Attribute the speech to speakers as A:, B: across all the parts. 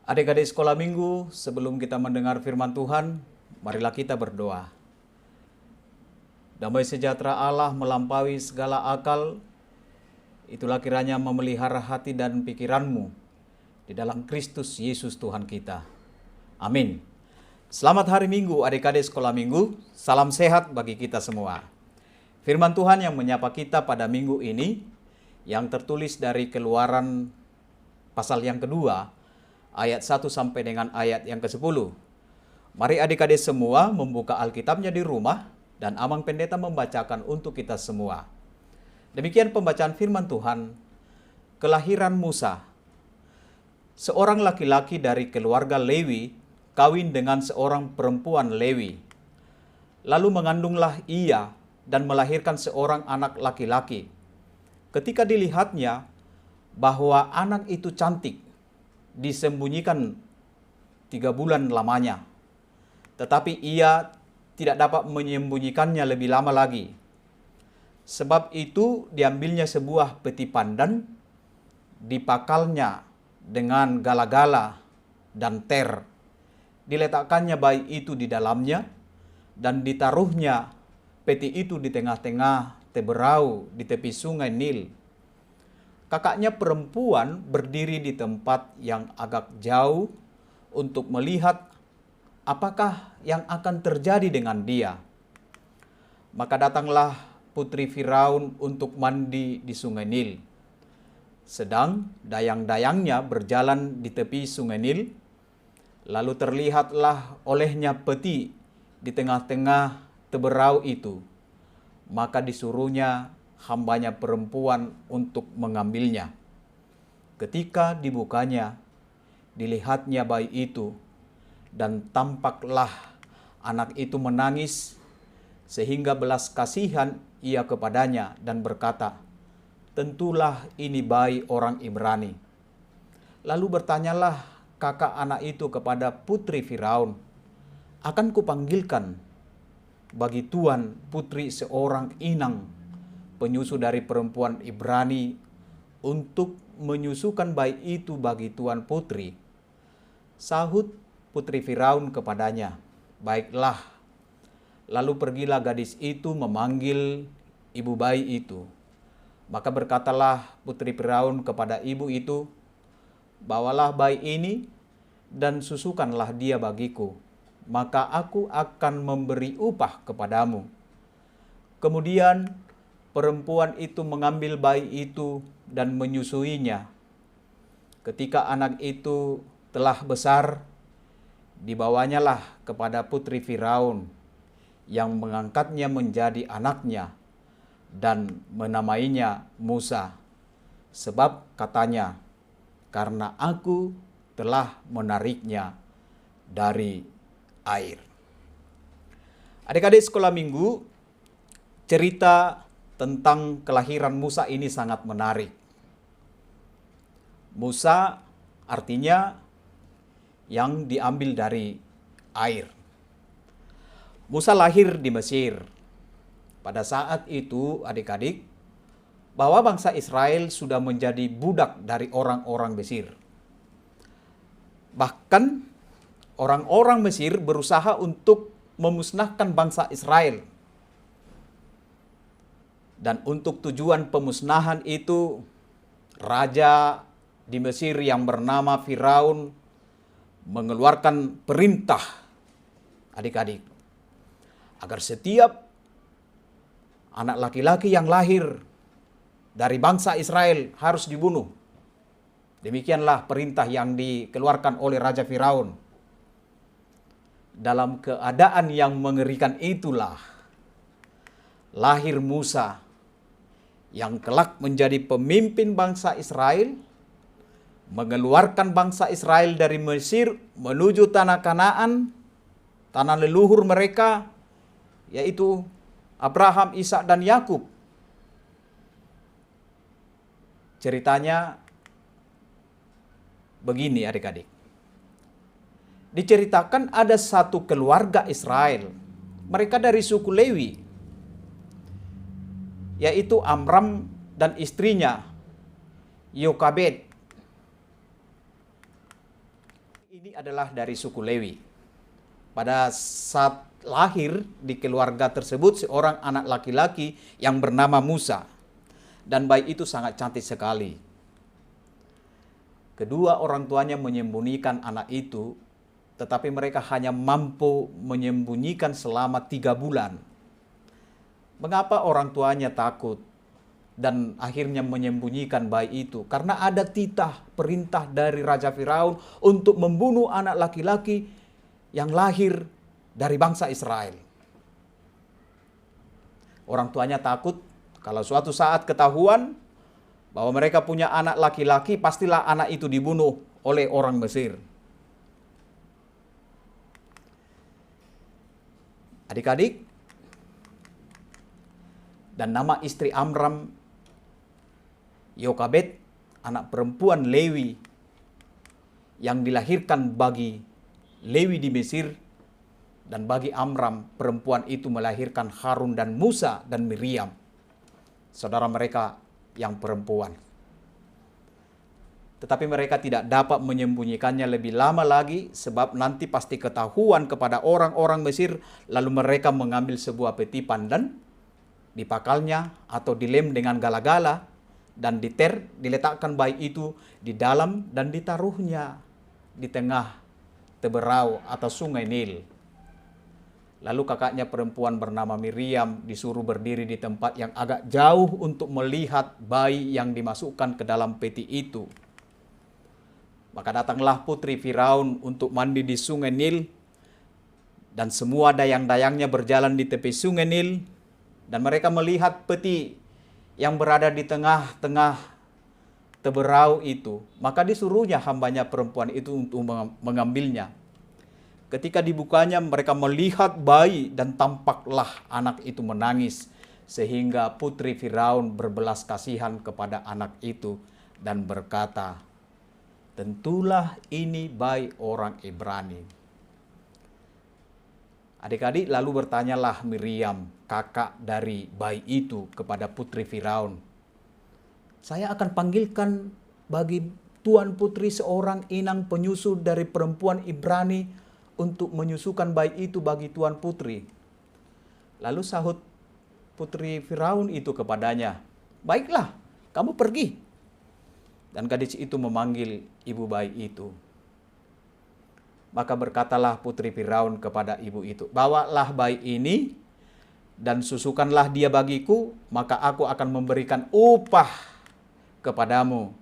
A: Adik-adik sekolah minggu, sebelum kita mendengar firman Tuhan, marilah kita berdoa. Damai sejahtera Allah melampaui segala akal, itulah kiranya memelihara hati dan pikiranmu di dalam Kristus Yesus Tuhan kita. Amin. Selamat hari Minggu adik-adik sekolah minggu, salam sehat bagi kita semua. Firman Tuhan yang menyapa kita pada minggu ini, yang tertulis dari Keluaran pasal yang kedua, ayat 1 sampai dengan ayat yang ke-10. Mari adik-adik semua membuka Alkitabnya di rumah dan Amang Pendeta membacakan untuk kita semua. Demikian pembacaan firman Tuhan. Kelahiran Musa. Seorang laki-laki dari keluarga Lewi kawin dengan seorang perempuan Lewi. Lalu mengandunglah ia dan melahirkan seorang anak laki-laki. Ketika dilihatnya bahwa anak itu cantik, disembunyikan 3 bulan lamanya. Tetapi ia tidak dapat menyembunyikannya lebih lama lagi. Sebab itu diambilnya sebuah peti pandan, dipakalnya dengan gala-gala dan ter. Diletakkannya bayi itu di dalamnya, dan ditaruhnya peti itu di tengah-tengah teberau di tepi sungai Nil. Kakaknya perempuan berdiri di tempat yang agak jauh untuk melihat apakah yang akan terjadi dengan dia. Maka datanglah putri Firaun untuk mandi di sungai Nil. Sedang dayang-dayangnya berjalan di tepi sungai Nil, lalu terlihatlah olehnya peti di tengah-tengah teberau itu. Maka disuruhnya hambanya perempuan untuk mengambilnya. Ketika dibukanya, dilihatnya bayi itu, dan tampaklah anak itu menangis, sehingga belas kasihan ia kepadanya dan berkata, "Tentulah ini bayi orang Ibrani." Lalu bertanyalah kakak anak itu kepada putri Firaun, "Akan kupanggilkan bagi tuan putri seorang inang penyusu dari perempuan Ibrani untuk menyusukan bayi itu bagi tuan putri?" Sahut putri Firaun kepadanya, "Baiklah." Lalu pergilah gadis itu memanggil ibu bayi itu. Maka berkatalah putri Firaun kepada ibu itu, "Bawalah bayi ini dan susukanlah dia bagiku, maka aku akan memberi upah kepadamu." Kemudian perempuan itu mengambil bayi itu dan menyusuinya. Ketika anak itu telah besar, dibawanyalah kepada putri Firaun, yang mengangkatnya menjadi anaknya dan menamainya Musa. Sebab katanya, "Karena aku telah menariknya dari air." Adik-adik sekolah minggu, cerita tentang kelahiran Musa ini sangat menarik. Musa artinya yang diambil dari air. Musa lahir di Mesir. Pada saat itu, adik-adik, bahwa bangsa Israel sudah menjadi budak dari orang-orang Mesir. Bahkan orang-orang Mesir berusaha untuk memusnahkan bangsa Israel. Dan untuk tujuan pemusnahan itu, raja di Mesir yang bernama Firaun mengeluarkan perintah, adik-adik, agar setiap anak laki-laki yang lahir dari bangsa Israel harus dibunuh. Demikianlah perintah yang dikeluarkan oleh Raja Firaun. Dalam keadaan yang mengerikan itulah lahir Musa, yang kelak menjadi pemimpin bangsa Israel, mengeluarkan bangsa Israel dari Mesir menuju tanah Kanaan, tanah leluhur mereka, yaitu Abraham, Ishak, dan Yakub. Ceritanya begini adik-adik. Diceritakan ada satu keluarga Israel. Mereka dari suku Lewi, yaitu Amram dan istrinya Yokabed. ini adalah dari suku Lewi. Pada saat lahir di keluarga tersebut seorang anak laki-laki yang bernama Musa. Dan bayi itu sangat cantik sekali. Kedua orang tuanya menyembunyikan anak itu, tetapi mereka hanya mampu menyembunyikan selama 3 bulan. Mengapa orang tuanya takut dan akhirnya menyembunyikan bayi itu? Karena ada titah perintah dari Raja Firaun untuk membunuh anak laki-laki yang lahir dari bangsa Israel. Orang tuanya takut kalau suatu saat ketahuan bahwa mereka punya anak laki-laki, pastilah anak itu dibunuh oleh orang Mesir. Adik-adik, dan nama istri Amram, Yokabed, anak perempuan Lewi yang dilahirkan bagi Lewi di Mesir, dan bagi Amram perempuan itu melahirkan Harun dan Musa dan Miriam, saudara mereka yang perempuan. Tetapi mereka tidak dapat menyembunyikannya lebih lama lagi, sebab nanti pasti ketahuan kepada orang-orang Mesir, lalu mereka mengambil sebuah peti pandan, dipakalnya atau dilem dengan gala-gala, dan diletakkan bayi itu di dalam dan ditaruhnya di tengah teberau atau sungai Nil. Lalu kakaknya perempuan bernama Miriam disuruh berdiri di tempat yang agak jauh untuk melihat bayi yang dimasukkan ke dalam peti itu. Maka datanglah putri Firaun untuk mandi di sungai Nil, dan semua dayang-dayangnya berjalan di tepi sungai Nil, dan mereka melihat peti yang berada di tengah-tengah teberau itu. Maka disuruhnya hambanya perempuan itu untuk mengambilnya. Ketika dibukanya, mereka melihat bayi dan tampaklah anak itu menangis, sehingga putri Firaun berbelas kasihan kepada anak itu dan berkata, "Tentulah ini bayi orang Ibrani." Adik-adik, lalu bertanyalah Miriam, kakak dari bayi itu, kepada putri Firaun, "Saya akan panggilkan bagi tuan putri seorang inang penyusu dari perempuan Ibrani untuk menyusukan bayi itu bagi tuan putri." Lalu sahut putri Firaun itu kepadanya, "Baiklah, kamu pergi." Dan gadis itu memanggil ibu bayi itu. Maka berkatalah putri Firaun kepada ibu itu, "Bawalah bayi ini dan susukanlah dia bagiku, maka aku akan memberikan upah kepadamu."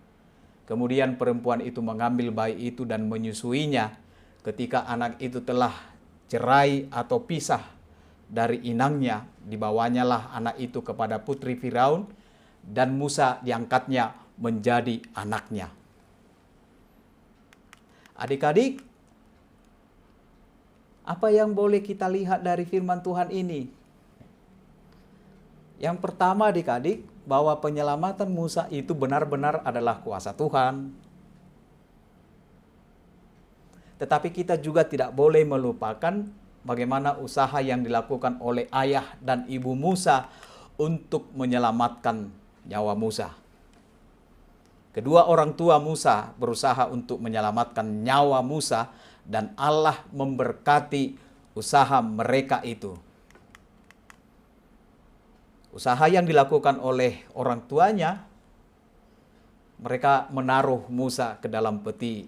A: Kemudian perempuan itu mengambil bayi itu dan menyusuinya. Ketika anak itu telah cerai atau pisah dari inangnya, dibawanyalah anak itu kepada putri Firaun, dan Musa diangkatnya menjadi anaknya. Adik-adik, apa yang boleh kita lihat dari firman Tuhan ini? Yang pertama, adik-adik, bahwa penyelamatan Musa itu benar-benar adalah kuasa Tuhan. Tetapi kita juga tidak boleh melupakan bagaimana usaha yang dilakukan oleh ayah dan ibu Musa untuk menyelamatkan nyawa Musa. Kedua orang tua Musa berusaha untuk menyelamatkan nyawa Musa, dan Allah memberkati usaha mereka itu. Usaha yang dilakukan oleh orang tuanya, mereka menaruh Musa ke dalam peti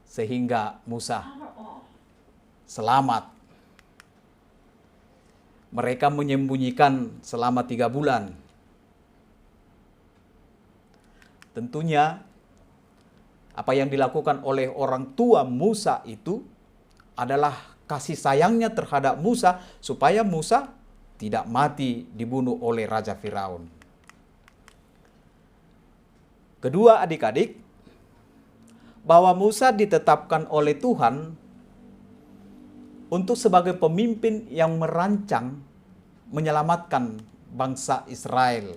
A: sehingga Musa selamat. Mereka menyembunyikan selama 3 bulan. Tentunya apa yang dilakukan oleh orang tua Musa itu adalah kasih sayangnya terhadap Musa, supaya Musa tidak mati dibunuh oleh Raja Firaun. Kedua, adik-adik, bahwa Musa ditetapkan oleh Tuhan untuk sebagai pemimpin yang merancang menyelamatkan bangsa Israel.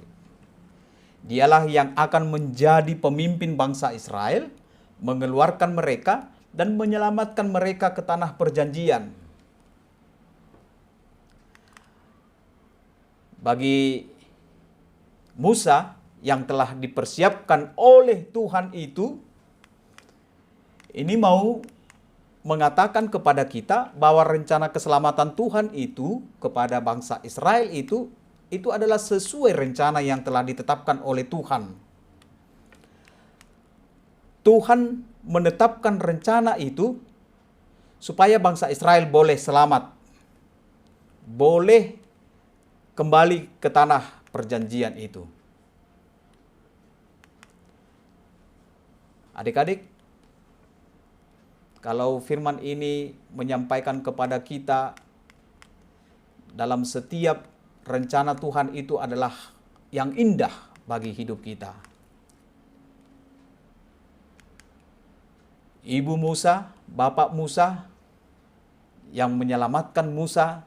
A: Dialah yang akan menjadi pemimpin bangsa Israel, mengeluarkan mereka dan menyelamatkan mereka ke tanah perjanjian. Bagi Musa yang telah dipersiapkan oleh Tuhan itu, ini mau mengatakan kepada kita bahwa rencana keselamatan Tuhan itu kepada bangsa Israel itu adalah sesuai rencana yang telah ditetapkan oleh Tuhan. Tuhan menetapkan rencana itu supaya bangsa Israel boleh selamat, boleh kembali ke tanah perjanjian itu. Adik-adik, kalau firman ini menyampaikan kepada kita dalam setiap rencana Tuhan itu adalah yang indah bagi hidup kita. Ibu Musa, bapak Musa yang menyelamatkan Musa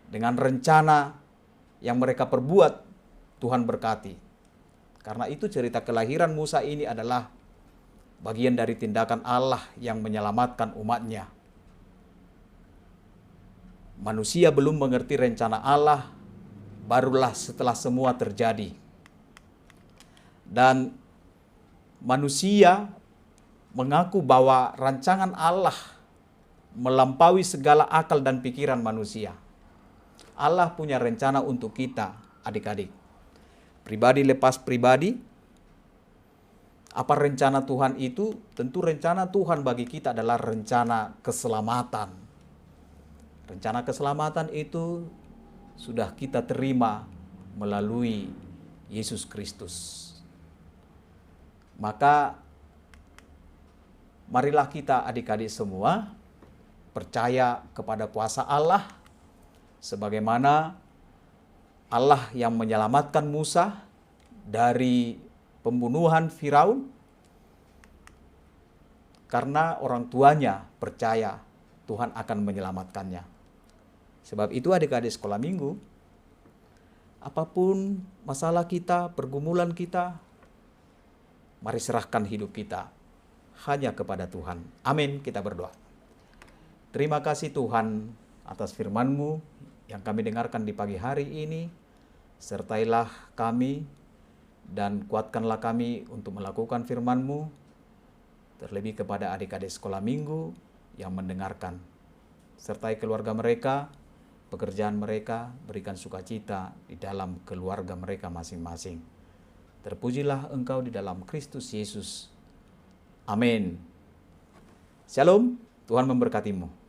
A: dengan rencana yang mereka perbuat, Tuhan berkati. Karena itu cerita kelahiran Musa ini adalah bagian dari tindakan Allah yang menyelamatkan umatnya. Manusia belum mengerti rencana Allah, barulah setelah semua terjadi. Dan manusia mengaku bahwa rancangan Allah melampaui segala akal dan pikiran manusia. Allah punya rencana untuk kita, adik-adik. Pribadi lepas pribadi. Apa rencana Tuhan itu? Tentu rencana Tuhan bagi kita adalah rencana keselamatan. Rencana keselamatan itu sudah kita terima melalui Yesus Kristus. Maka marilah kita adik-adik semua percaya kepada kuasa Allah sebagaimana Allah yang menyelamatkan Musa dari pembunuhan Firaun karena orang tuanya percaya Tuhan akan menyelamatkannya. Sebab itu adik-adik sekolah minggu, apapun masalah kita, pergumulan kita, mari serahkan hidup kita hanya kepada Tuhan. Amin, kita berdoa. Terima kasih Tuhan atas firman-Mu yang kami dengarkan di pagi hari ini. Sertailah kami dan kuatkanlah kami untuk melakukan firman-Mu, terlebih kepada adik-adik sekolah minggu yang mendengarkan. Sertai keluarga mereka, pekerjaan mereka, berikan sukacita di dalam keluarga mereka masing-masing. Terpujilah Engkau di dalam Kristus Yesus. Amin. Shalom, Tuhan memberkatimu.